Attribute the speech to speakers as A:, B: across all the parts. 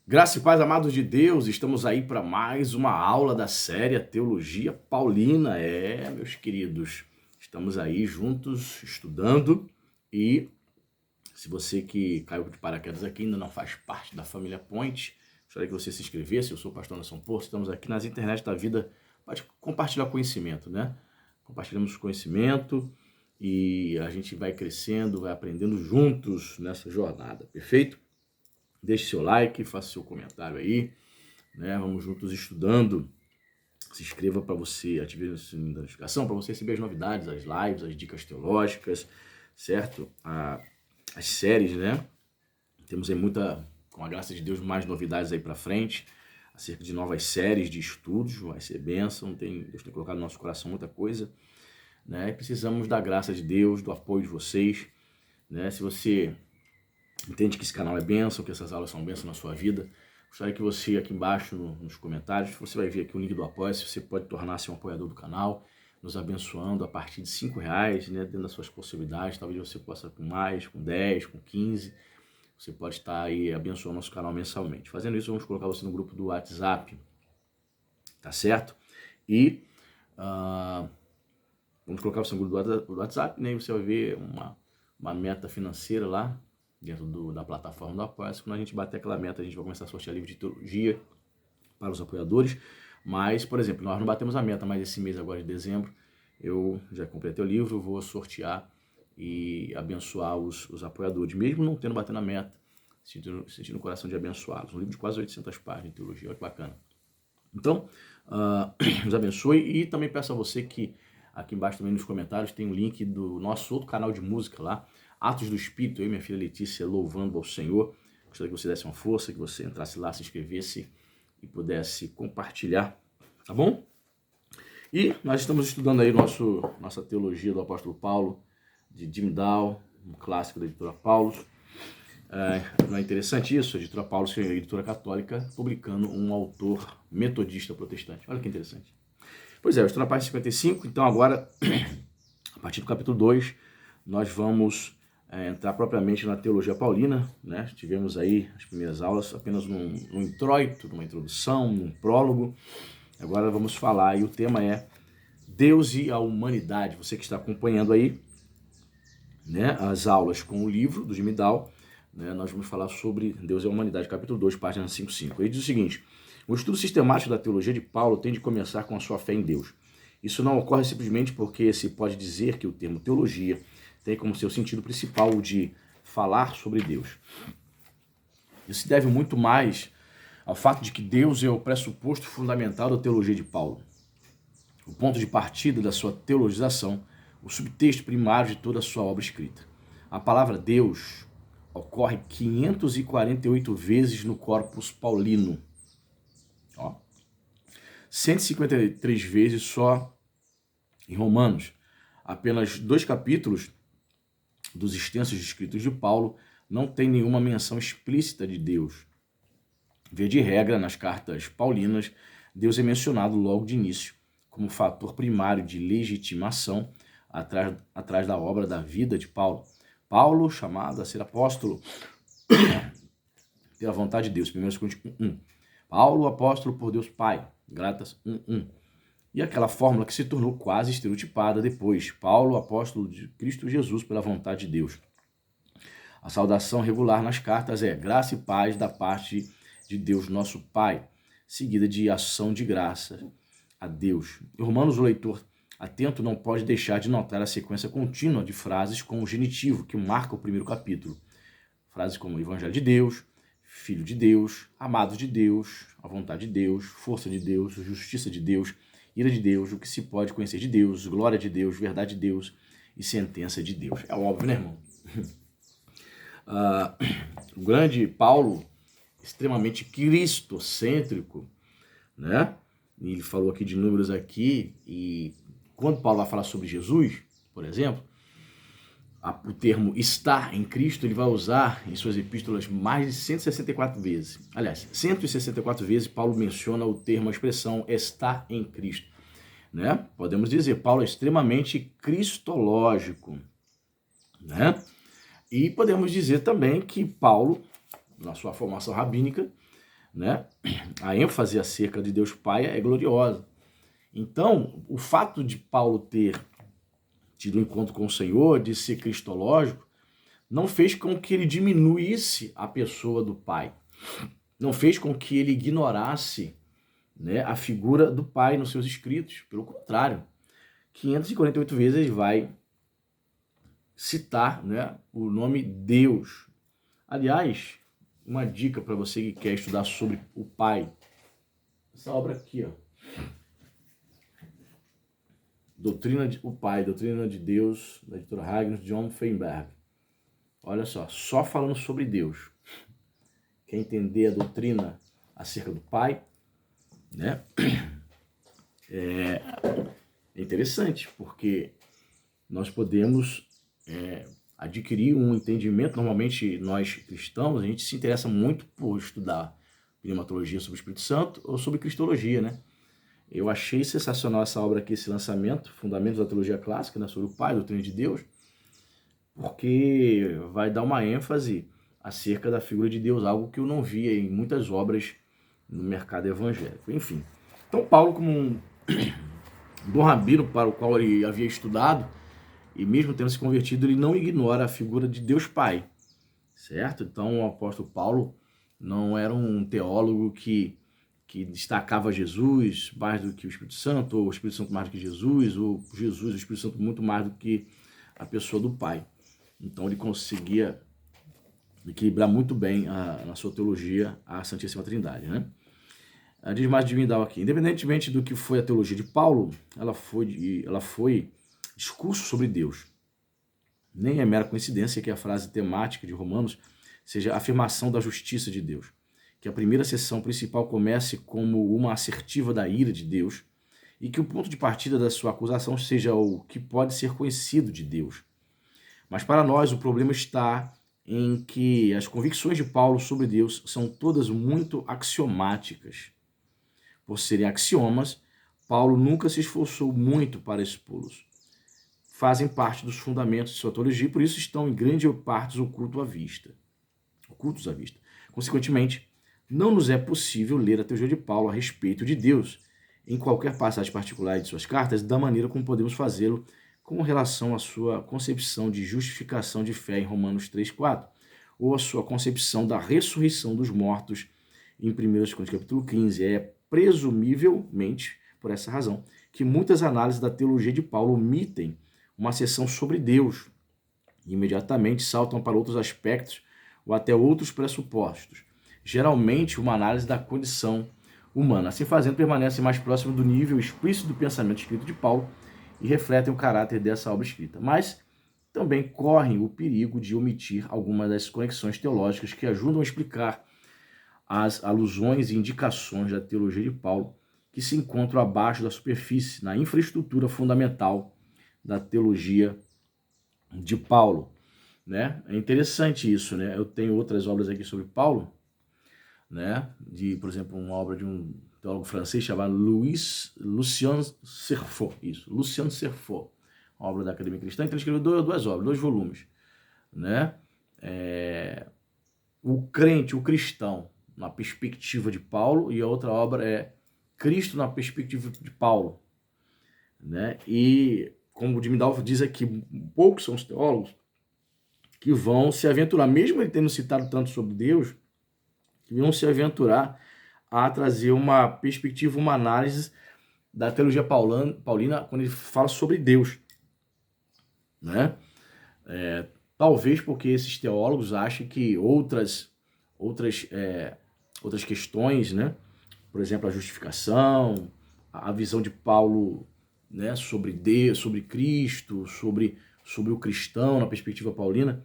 A: Graça e paz, amados de Deus, estamos aí para mais uma aula da série Teologia Paulina. Meus queridos, estamos aí juntos estudando e se você que caiu de paraquedas aqui ainda não faz parte da família Point, gostaria que você se inscrevesse. Eu sou o pastor Anderson Porto, estamos aqui nas internet da vida para compartilhar conhecimento, né? Compartilhamos conhecimento e a gente vai crescendo, vai aprendendo juntos nessa jornada, perfeito? Deixe seu like, faça seu comentário aí, né? Vamos juntos estudando. Se inscreva para você, ative o sininho da notificação para você receber as novidades, as lives, as dicas teológicas, certo? As séries, né? Temos aí com a graça de Deus, mais novidades aí para frente, acerca de novas séries de estudos, vai ser bênção, Deus tem colocado no nosso coração muita coisa, né? E precisamos da graça de Deus, do apoio de vocês, né? Se você entende que esse canal é bênção, que essas aulas são bênção na sua vida, gostaria que você aqui embaixo nos comentários, você vai ver aqui o link do Apoia-se, você pode tornar-se um apoiador do canal, nos abençoando a partir de R$5, né, dentro das suas possibilidades. Talvez você possa com mais, com 10, com 15, você pode estar aí abençoando nosso canal mensalmente. Fazendo isso, vamos colocar você no grupo do WhatsApp, tá certo? E vamos colocar você no grupo do WhatsApp, né, e você vai ver uma meta financeira lá, dentro da plataforma do Apoia-se. Quando a gente bater aquela meta, a gente vai começar a sortear livro de teologia para os apoiadores. Mas, por exemplo, nós não batemos a meta, mas esse mês agora de dezembro, eu já completei o livro, vou sortear e abençoar os apoiadores, mesmo não tendo batendo a meta, sentindo o coração de abençoá-los. Um livro de quase 800 páginas de teologia, olha que bacana. Então, nos abençoe e também peço a você que aqui embaixo também nos comentários tem um link do nosso outro canal de música lá, Atos do Espírito, eu e minha filha Letícia louvando ao Senhor. Gostaria que você desse uma força, que você entrasse lá, se inscrevesse e pudesse compartilhar, tá bom? E nós estamos estudando aí nossa teologia do apóstolo Paulo, de Jim Dow, um clássico da editora Paulus. Não é interessante isso? A editora Paulus, que é a editora católica, publicando um autor metodista protestante. Olha que interessante. Pois é, eu estou na página 55, então agora, a partir do capítulo 2, nós vamos entrar propriamente na teologia paulina, né? Tivemos aí as primeiras aulas apenas num introito, numa introdução, num prólogo. Agora vamos falar, e o tema é Deus e a Humanidade. Você que está acompanhando aí, né, as aulas com o livro do Jim Dow, né, nós vamos falar sobre Deus e a Humanidade, capítulo 2, página 55. Ele diz o seguinte: o estudo sistemático da teologia de Paulo tem de começar com a sua fé em Deus. Isso não ocorre simplesmente porque se pode dizer que o termo teologia tem como seu sentido principal o de falar sobre Deus. Isso se deve muito mais ao fato de que Deus é o pressuposto fundamental da teologia de Paulo, o ponto de partida da sua teologização, o subtexto primário de toda a sua obra escrita. A palavra Deus ocorre 548 vezes no corpus paulino. 153 vezes só em Romanos. Apenas 2 capítulos dos extensos escritos de Paulo não tem nenhuma menção explícita de Deus. Via de regra, nas cartas paulinas, Deus é mencionado logo de início, como fator primário de legitimação atrás da obra da vida de Paulo. Paulo, chamado a ser apóstolo pela vontade de Deus, 1 Coríntios 1. Paulo, apóstolo por Deus Pai, Gálatas 1:1. E aquela fórmula que se tornou quase estereotipada depois. Paulo, apóstolo de Cristo Jesus pela vontade de Deus. A saudação regular nas cartas é graça e paz da parte de Deus nosso Pai, seguida de ação de graça a Deus. Em Romanos, o leitor atento não pode deixar de notar a sequência contínua de frases com o genitivo que marca o primeiro capítulo. Frases como Evangelho de Deus, Filho de Deus, Amado de Deus, a vontade de Deus, força de Deus, justiça de Deus, ira de Deus, o que se pode conhecer de Deus, glória de Deus, verdade de Deus e sentença de Deus. É óbvio, né, irmão? O grande Paulo, extremamente cristocêntrico, né? Ele falou aqui de números aqui, e quando Paulo vai falar sobre Jesus, por exemplo, o termo estar em Cristo, ele vai usar em suas epístolas mais de 164 vezes. Aliás, 164 vezes Paulo menciona o termo, a expressão estar em Cristo. Né? Podemos dizer, Paulo é extremamente cristológico. Né? E podemos dizer também que Paulo, na sua formação rabínica, né? A ênfase acerca de Deus Pai é gloriosa. Então, o fato de Paulo ter tido um encontro com o Senhor, de ser cristológico, não fez com que ele diminuísse a pessoa do Pai. Não fez com que ele ignorasse, né, a figura do Pai nos seus escritos. Pelo contrário, 548 vezes ele vai citar, né, o nome Deus. Aliás, uma dica para você que quer estudar sobre o Pai. Essa obra aqui, ó. O Pai, Doutrina de Deus, da editora Ragnos, John Feinberg. Olha só falando sobre Deus. Quer entender a doutrina acerca do Pai, né? É interessante, porque nós podemos adquirir um entendimento. Normalmente, nós cristãos, a gente se interessa muito por estudar pneumatologia sobre o Espírito Santo ou sobre cristologia, né? Eu achei sensacional essa obra aqui, esse lançamento, Fundamentos da Teologia Clássica, né, sobre o Pai, Doutrina de Deus, porque vai dar uma ênfase acerca da figura de Deus, algo que eu não via em muitas obras no mercado evangélico. Enfim, então Paulo, como um bom rabino para o qual ele havia estudado, e mesmo tendo se convertido, ele não ignora a figura de Deus Pai, certo? Então o apóstolo Paulo não era um teólogo que destacava Jesus mais do que o Espírito Santo, ou o Espírito Santo mais do que Jesus, ou Jesus e o Espírito Santo muito mais do que a pessoa do Pai. Então ele conseguia equilibrar muito bem na sua teologia a Santíssima Trindade, né? Diz mais de Mindal aqui. Independentemente do que foi a teologia de Paulo, ela foi discurso sobre Deus. Nem é mera coincidência que a frase temática de Romanos seja a afirmação da justiça de Deus. Que a primeira seção principal comece como uma assertiva da ira de Deus e que o ponto de partida da sua acusação seja o que pode ser conhecido de Deus. Mas para nós o problema está em que as convicções de Paulo sobre Deus são todas muito axiomáticas. Por serem axiomas, Paulo nunca se esforçou muito para expô-los. Fazem parte dos fundamentos de sua teologia e por isso estão em grande parte ocultos à vista. Consequentemente, não nos é possível ler a teologia de Paulo a respeito de Deus em qualquer passagem particular de suas cartas da maneira como podemos fazê-lo com relação à sua concepção de justificação de fé em Romanos 3,4, ou a sua concepção da ressurreição dos mortos em 1 Coríntios capítulo 15. É presumivelmente, por essa razão, que muitas análises da teologia de Paulo omitem uma seção sobre Deus e imediatamente saltam para outros aspectos ou até outros pressupostos. Geralmente, uma análise da condição humana. Assim fazendo, permanecem mais próximo do nível explícito do pensamento escrito de Paulo e refletem o caráter dessa obra escrita. Mas também correm o perigo de omitir algumas das conexões teológicas que ajudam a explicar as alusões e indicações da teologia de Paulo que se encontram abaixo da superfície, na infraestrutura fundamental da teologia de Paulo, né? É interessante isso, né? Eu tenho outras obras aqui sobre Paulo, né? Por exemplo, uma obra de um teólogo francês chamado Lucien Cerfaux, Lucien Cerfaux, uma obra da Academia Cristã. Então ele escreveu duas obras, 2 volumes, né? O crente, o cristão, na perspectiva de Paulo, e a outra obra é Cristo na perspectiva de Paulo, né? E como o Jim Dalvo diz aqui, poucos são os teólogos que vão se aventurar, mesmo ele tendo citado tanto sobre Deus, que vão se aventurar a trazer uma perspectiva, uma análise da teologia paulina quando ele fala sobre Deus, né? Talvez porque esses teólogos achem que outras questões, né? Por exemplo, a justificação, a visão de Paulo, né, sobre Deus, sobre Cristo, sobre o cristão na perspectiva paulina,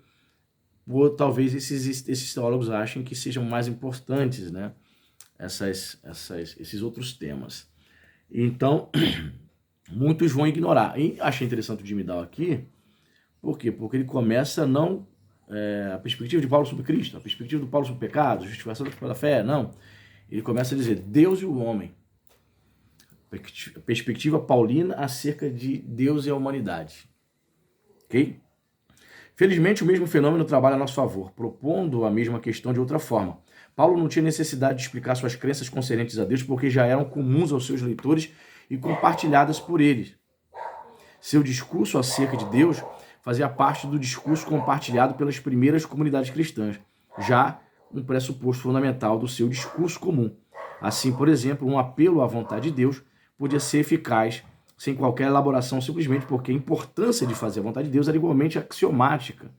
A: ou talvez esses teólogos achem que sejam mais importantes, né, esses outros temas. Então, muitos vão ignorar. E achei interessante o Jim Dow aqui, por quê? Porque ele começa não a perspectiva de Paulo sobre Cristo, a perspectiva de Paulo sobre o pecado, justificação pela fé, não. Ele começa a dizer Deus e o homem. Perspectiva paulina acerca de Deus e a humanidade. Ok? Felizmente, o mesmo fenômeno trabalha a nosso favor, propondo a mesma questão de outra forma. Paulo não tinha necessidade de explicar suas crenças concernentes a Deus, porque já eram comuns aos seus leitores e compartilhadas por eles. Seu discurso acerca de Deus fazia parte do discurso compartilhado pelas primeiras comunidades cristãs, já um pressuposto fundamental do seu discurso comum. Assim, por exemplo, um apelo à vontade de Deus podia ser eficaz sem qualquer elaboração, simplesmente porque a importância de fazer a vontade de Deus era igualmente axiomática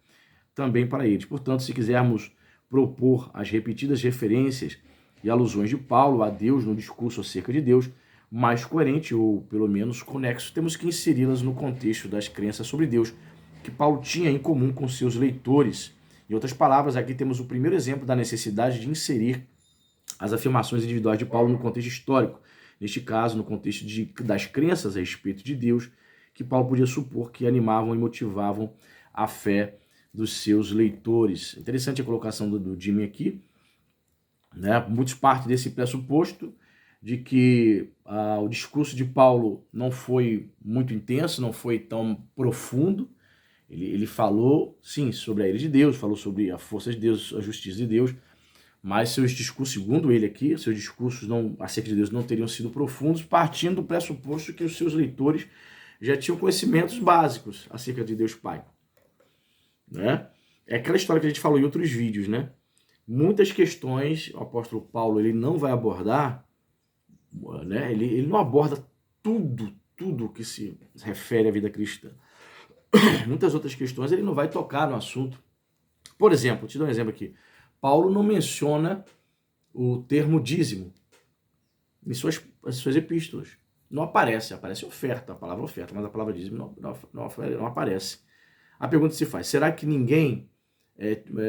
A: também para eles. Portanto, se quisermos propor as repetidas referências e alusões de Paulo a Deus no discurso acerca de Deus, mais coerente ou pelo menos conexo, temos que inseri-las no contexto das crenças sobre Deus que Paulo tinha em comum com seus leitores. Em outras palavras, aqui temos o primeiro exemplo da necessidade de inserir as afirmações individuais de Paulo no contexto histórico, neste caso, no contexto das crenças a respeito de Deus, que Paulo podia supor que animavam e motivavam a fé dos seus leitores. Interessante a colocação do Jimmy aqui, né? Muitos partem desse pressuposto de que o discurso de Paulo não foi muito intenso, não foi tão profundo. Ele falou, sim, sobre a ira de Deus, falou sobre a força de Deus, a justiça de Deus, mas seus discursos, segundo ele aqui, seus discursos acerca de Deus não teriam sido profundos, partindo do pressuposto que os seus leitores já tinham conhecimentos básicos acerca de Deus Pai. Né? É aquela história que a gente falou em outros vídeos, né? Muitas questões o apóstolo Paulo ele não vai abordar, né? Ele não aborda tudo que se refere à vida cristã. Muitas outras questões ele não vai tocar no assunto. Por exemplo, te dou um exemplo aqui. Paulo não menciona o termo dízimo em suas epístolas. Não aparece, aparece oferta, a palavra oferta, mas a palavra dízimo não aparece. A pergunta se faz, será que ninguém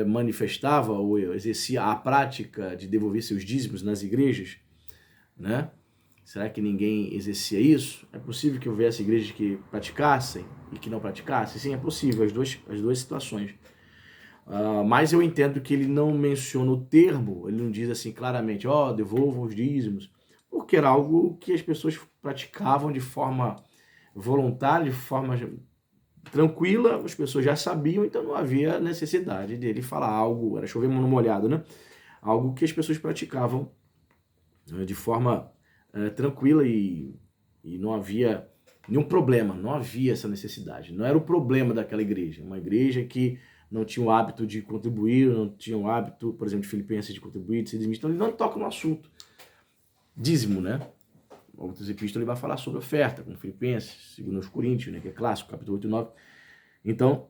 A: manifestava ou exercia a prática de devolver seus dízimos nas igrejas? Né? Será que ninguém exercia isso? É possível que houvesse igrejas que praticassem e que não praticassem? Sim, é possível, as duas situações. Mas eu entendo que ele não menciona o termo, ele não diz assim claramente, devolvam os dízimos, porque era algo que as pessoas praticavam de forma voluntária, de forma tranquila, as pessoas já sabiam, então não havia necessidade dele falar algo, era chover no molhado, né? Algo que as pessoas praticavam de forma tranquila e não havia nenhum problema, não havia essa necessidade. Não era o problema daquela igreja. Uma igreja que não tinha o hábito de contribuir, não tinha o hábito, por exemplo, de Filipenses de contribuir, de se dizimista. Então ele não toca no assunto. Dízimo, né? Outras epístolas ele vai falar sobre oferta, como Filipenses, segundo os Coríntios, né, que é clássico, capítulo 8 e 9. Então,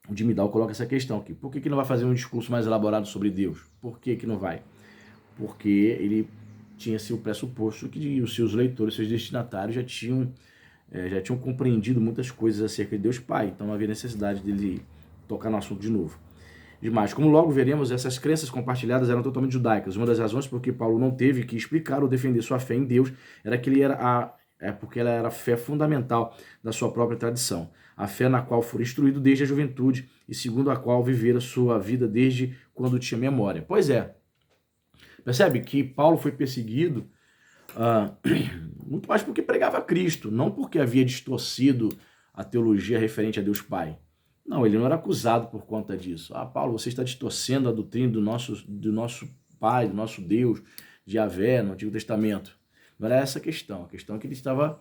A: o Jimmy Dow coloca essa questão aqui. Por que não vai fazer um discurso mais elaborado sobre Deus? Por que não vai? Porque ele tinha-se o pressuposto que os seus leitores, seus destinatários já tinham compreendido muitas coisas acerca de Deus Pai, então não havia necessidade dele tocar no assunto de novo. Demais, como logo veremos, essas crenças compartilhadas eram totalmente judaicas. Uma das razões por que Paulo não teve que explicar ou defender sua fé em Deus era que porque ela era a fé fundamental da sua própria tradição, a fé na qual foi instruído desde a juventude e segundo a qual vivera sua vida desde quando tinha memória. Pois é, percebe que Paulo foi perseguido muito mais porque pregava Cristo, não porque havia distorcido a teologia referente a Deus Pai. Não, ele não era acusado por conta disso. Paulo, você está distorcendo a doutrina do nosso Pai, do nosso Deus, de Yahvé, no Antigo Testamento. Não era essa a questão. A questão é que ele estava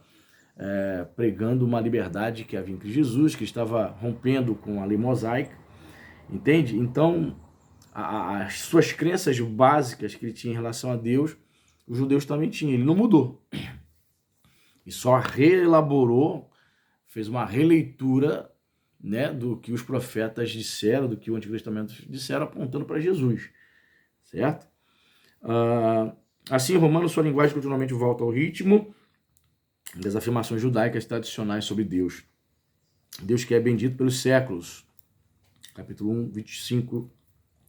A: pregando uma liberdade que havia em Cristo Jesus, que estava rompendo com a lei mosaica, entende? Então, as suas crenças básicas que ele tinha em relação a Deus, os judeus também tinham. Ele não mudou. E só reelaborou, fez uma releitura, né, do que os profetas disseram, do que o Antigo Testamento disseram, apontando para Jesus, certo? Assim, Romanos, sua linguagem continuamente volta ao ritmo das afirmações judaicas tradicionais sobre Deus. Deus que é bendito pelos séculos. Capítulo 1, 25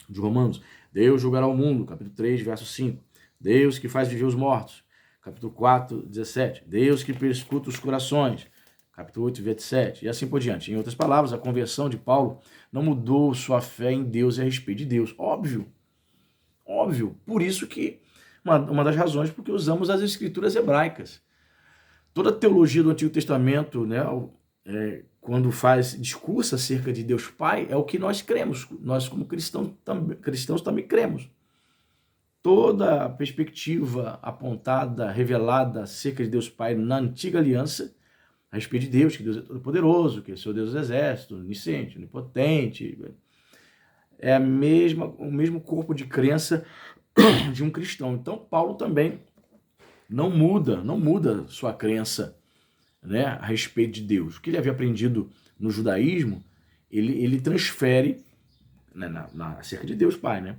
A: de Romanos. Deus julgará o mundo. Capítulo 3, verso 5. Deus que faz viver os mortos. Capítulo 4, 17. Deus que perscruta os corações. Capítulo 8, verso 7, e assim por diante. Em outras palavras, a conversão de Paulo não mudou sua fé em Deus e a respeito de Deus. Óbvio. Por isso que, uma das razões porque usamos as escrituras hebraicas. Toda a teologia do Antigo Testamento, né, quando faz discurso acerca de Deus Pai, é o que nós cremos. Nós, como cristãos também cremos. toda a perspectiva apontada, revelada acerca de Deus Pai na antiga aliança, a respeito de Deus, que Deus é todo-poderoso, que é o seu Deus dos exércitos, onisciente, onipotente, é o mesmo corpo de crença de um cristão. Então, Paulo também não muda sua crença, né, a respeito de Deus. O que ele havia aprendido no judaísmo, ele transfere, né, acerca de Deus Pai, né,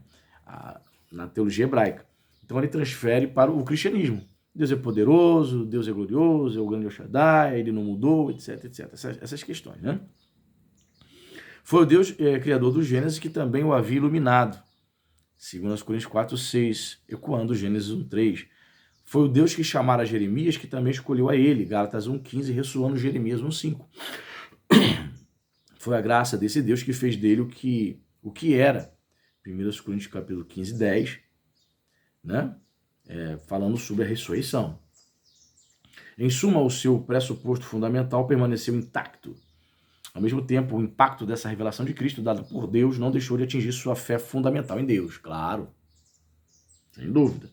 A: na teologia hebraica. Então ele transfere para o cristianismo. Deus é poderoso, Deus é glorioso, é o grande El Shaddai, ele não mudou, etc, etc. Essas questões, né? Foi o Deus criador do Gênesis que também o havia iluminado. 2 Coríntios 4:6, ecoando Gênesis 1:3. Foi o Deus que chamara Jeremias que também escolheu a ele. Gálatas 1:15, ressoando Jeremias 1:5. Foi a graça desse Deus que fez dele o que era. 1 Coríntios capítulo 15:10, né? Falando sobre a ressurreição. Em suma, o seu pressuposto fundamental permaneceu intacto. Ao mesmo tempo, o impacto dessa revelação de Cristo dada por Deus não deixou de atingir sua fé fundamental em Deus, claro, sem dúvida.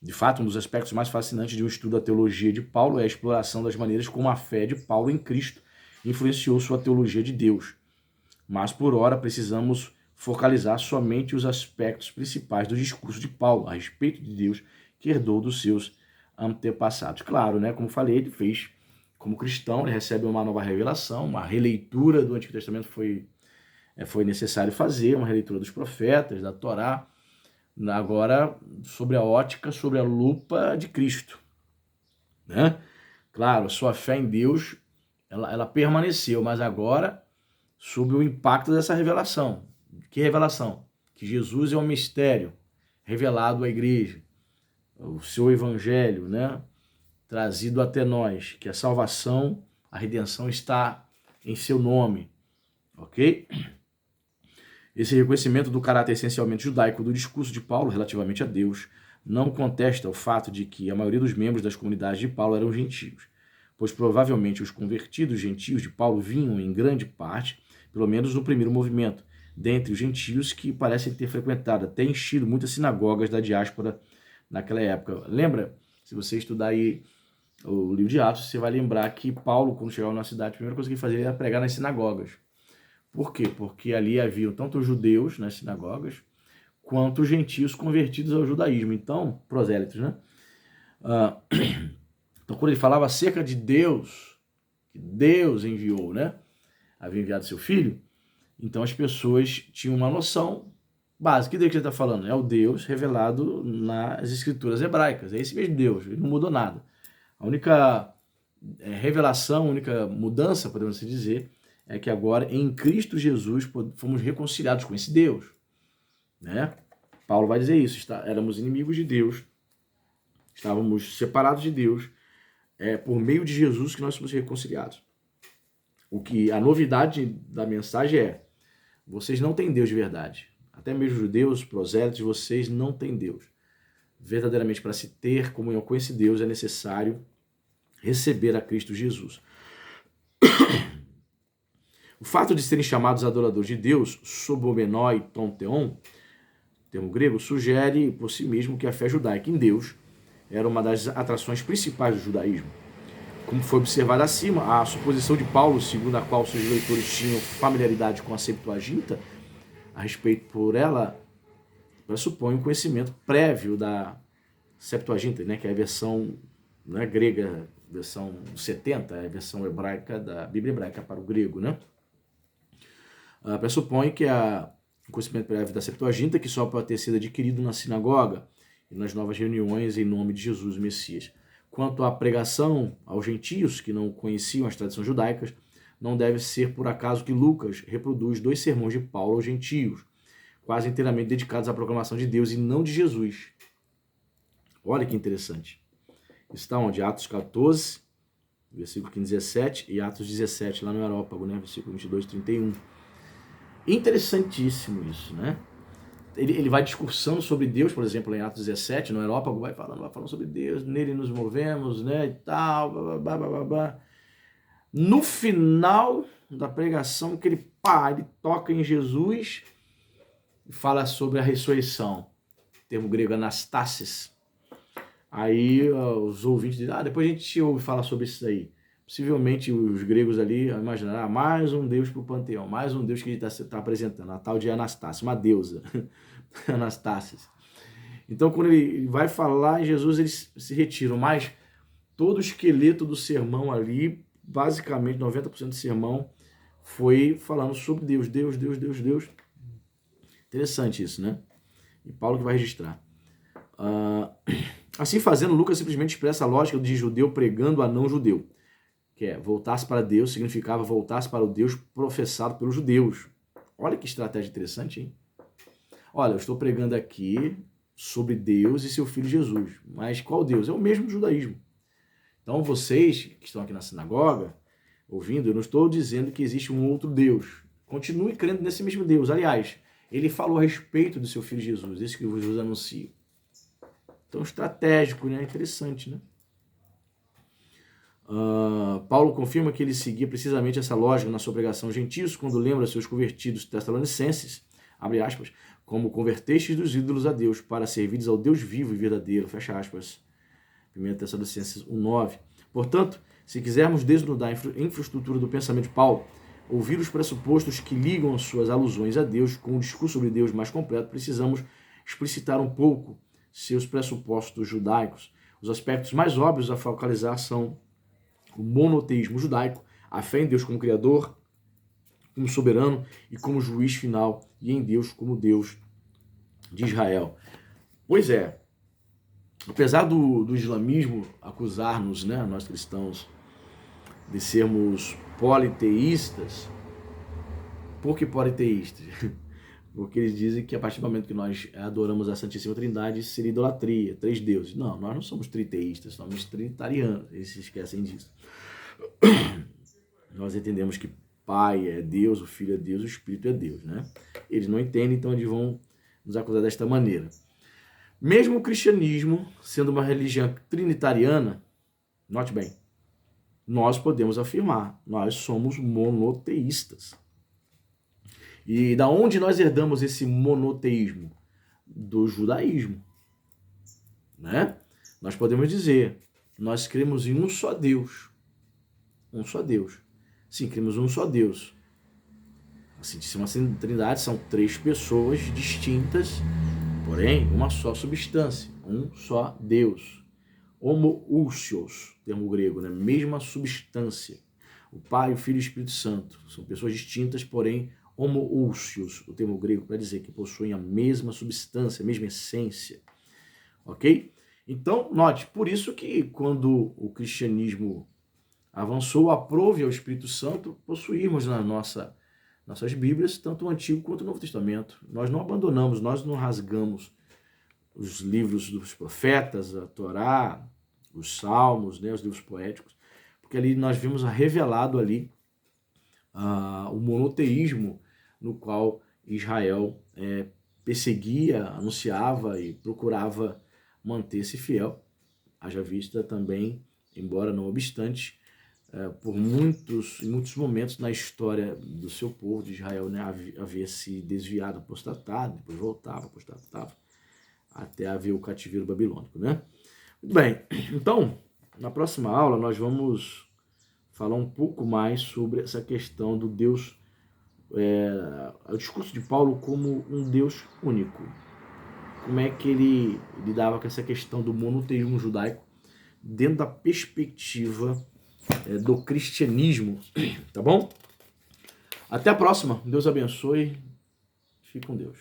A: De fato, um dos aspectos mais fascinantes de um estudo da teologia de Paulo é a exploração das maneiras como a fé de Paulo em Cristo influenciou sua teologia de Deus. Mas, por ora, precisamos focalizar somente os aspectos principais do discurso de Paulo a respeito de Deus que herdou dos seus antepassados. Claro, né? Como falei, ele fez como cristão, ele recebe uma nova revelação, uma releitura do Antigo Testamento foi necessário fazer, uma releitura dos profetas, da Torá, agora sobre a ótica, sobre a lupa de Cristo, né? Claro, a sua fé em Deus, ela permaneceu, mas agora sob o impacto dessa revelação. Que revelação? Que Jesus é um mistério revelado à igreja, o seu evangelho, né? Trazido até nós, que a salvação, a redenção está em seu nome, ok? Esse reconhecimento do caráter essencialmente judaico do discurso de Paulo relativamente a Deus não contesta o fato de que a maioria dos membros das comunidades de Paulo eram gentios, pois provavelmente os convertidos gentios de Paulo vinham em grande parte, pelo menos no primeiro movimento, dentre os gentios que parecem ter frequentado, até enchido muitas sinagogas da diáspora naquela época. Lembra? Se você estudar aí o livro de Atos, você vai lembrar que Paulo, quando chegava na cidade, a primeira coisa que ele fazia era pregar nas sinagogas. Por quê? Porque ali haviam tanto os judeus nas sinagogas, quanto os gentios convertidos ao judaísmo. Então, prosélitos, né? Então, quando ele falava acerca de Deus, que Deus enviou, né? Havia enviado seu filho, então as pessoas tinham uma noção básica. Que Deus que ele está falando? É o Deus revelado nas escrituras hebraicas. É esse mesmo Deus, ele não mudou nada. A única revelação, a única mudança, podemos assim dizer, é que agora em Cristo Jesus fomos reconciliados com esse Deus, né? Paulo vai dizer isso, éramos inimigos de Deus, estávamos separados de Deus, por meio de Jesus que nós somos reconciliados. A novidade da mensagem é, vocês não têm Deus de verdade, até mesmo judeus, prosélitos, vocês não têm Deus. Verdadeiramente, para se ter comunhão com esse Deus, é necessário receber a Cristo Jesus. O fato de serem chamados adoradores de Deus, sobomenoi tonteon, termo grego, sugere por si mesmo que a fé judaica em Deus era uma das atrações principais do judaísmo. Como foi observado acima, a suposição de Paulo, segundo a qual seus leitores tinham familiaridade com a Septuaginta, a respeito por ela, pressupõe um conhecimento prévio da Septuaginta, né, que é a versão, né, grega, versão 70, é a versão hebraica da Bíblia hebraica para o grego, né? Pressupõe que o conhecimento prévio da Septuaginta, que só pode ter sido adquirido na sinagoga e nas novas reuniões em nome de Jesus, o Messias. Quanto à pregação aos gentios que não conheciam as tradições judaicas, não deve ser por acaso que Lucas reproduz 2 sermões de Paulo aos gentios, quase inteiramente dedicados à proclamação de Deus e não de Jesus. Olha que interessante. Isso está onde? Atos 14, versículo 15 e 17, e Atos 17, lá no Areópago, né? Versículo 22 e 31. Interessantíssimo isso, né? Ele vai discursando sobre Deus, por exemplo, em Atos 17, no Areópago, vai falando sobre Deus, nele nos movemos, né, e tal, blá, blá, blá, blá, blá. No final da pregação, que ele toca em Jesus e fala sobre a ressurreição. termo grego anastasis. Aí os ouvintes dizem, depois a gente ouve falar sobre isso aí. Possivelmente os gregos ali imaginaram, mais um deus para o panteão, mais um deus que ele está apresentando, a tal de Anastácia, uma deusa, Anastácia. Então, quando ele vai falar em Jesus, eles se retiram, mas todo o esqueleto do sermão ali, basicamente 90% do sermão, foi falando sobre Deus, Deus, Deus, Deus, Deus. Interessante isso, né? E Paulo que vai registrar. Assim fazendo, Lucas simplesmente expressa a lógica de judeu pregando a não-judeu, que é voltar-se para Deus, significava voltar-se para o Deus professado pelos judeus. Olha que estratégia interessante, hein? Olha, eu estou pregando aqui sobre Deus e seu Filho Jesus, mas qual Deus? É o mesmo judaísmo. Então vocês que estão aqui na sinagoga, ouvindo, eu não estou dizendo que existe um outro Deus. Continue crendo nesse mesmo Deus. Aliás, ele falou a respeito do seu Filho Jesus, esse que eu vos anuncio. Então, estratégico, né? Interessante, né? Paulo confirma que ele seguia precisamente essa lógica na sua pregação aos gentios, quando lembra seus convertidos tessalonicenses, abre aspas, como convertestes dos ídolos a Deus, para servires ao Deus vivo e verdadeiro, fecha aspas. 1 Tessalonicenses 1:9. Portanto, se quisermos desnudar a infraestrutura do pensamento de Paulo, ouvir os pressupostos que ligam suas alusões a Deus com um discurso sobre Deus mais completo, precisamos explicitar um pouco seus pressupostos judaicos. Os aspectos mais óbvios a focalizar são o monoteísmo judaico, a fé em Deus como Criador, como soberano e como juiz final, e em Deus como Deus de Israel. Pois é, apesar do islamismo acusar-nos, né, nós cristãos, de sermos politeístas, por que politeístas? Porque eles dizem que a partir do momento que nós adoramos a Santíssima Trindade, isso seria idolatria, 3 deuses. Não, nós não somos triteístas, somos trinitarianos, eles se esquecem disso. Nós entendemos que Pai é Deus, o Filho é Deus, o Espírito é Deus, né? Eles não entendem, então eles vão nos acusar desta maneira. Mesmo o cristianismo, sendo uma religião trinitariana, note bem, nós podemos afirmar, nós somos monoteístas. E da onde nós herdamos esse monoteísmo? Do judaísmo, né? Nós podemos dizer, nós cremos em um só Deus. Um só Deus. Sim, cremos em um só Deus. A Santíssima Trindade são 3 pessoas distintas, porém, uma só substância, um só Deus. Homoousios, termo grego, né? Mesma substância. O Pai, o Filho e o Espírito Santo. São pessoas distintas, porém, homoousios, o termo grego para dizer que possuem a mesma substância, a mesma essência. Ok? Então, note, por isso que quando o cristianismo avançou, aprove ao Espírito Santo possuirmos na nossas Bíblias, tanto o Antigo quanto o Novo Testamento. Nós não abandonamos, nós não rasgamos os livros dos profetas, a Torá, os Salmos, né, os livros poéticos, porque ali nós vimos revelado ali o monoteísmo no qual Israel perseguia, anunciava e procurava manter-se fiel. Haja vista também, embora não obstante, por muitos momentos na história do seu povo, de Israel, né, havia se desviado, apostatado, depois voltava, apostatava, até haver o cativeiro babilônico, né? Muito bem, então, na próxima aula nós vamos falar um pouco mais sobre essa questão do Deus, o discurso de Paulo como um Deus único. Como é que ele lidava com essa questão do monoteísmo judaico dentro da perspectiva do cristianismo, tá bom? Até a próxima. Deus abençoe. Fique com Deus.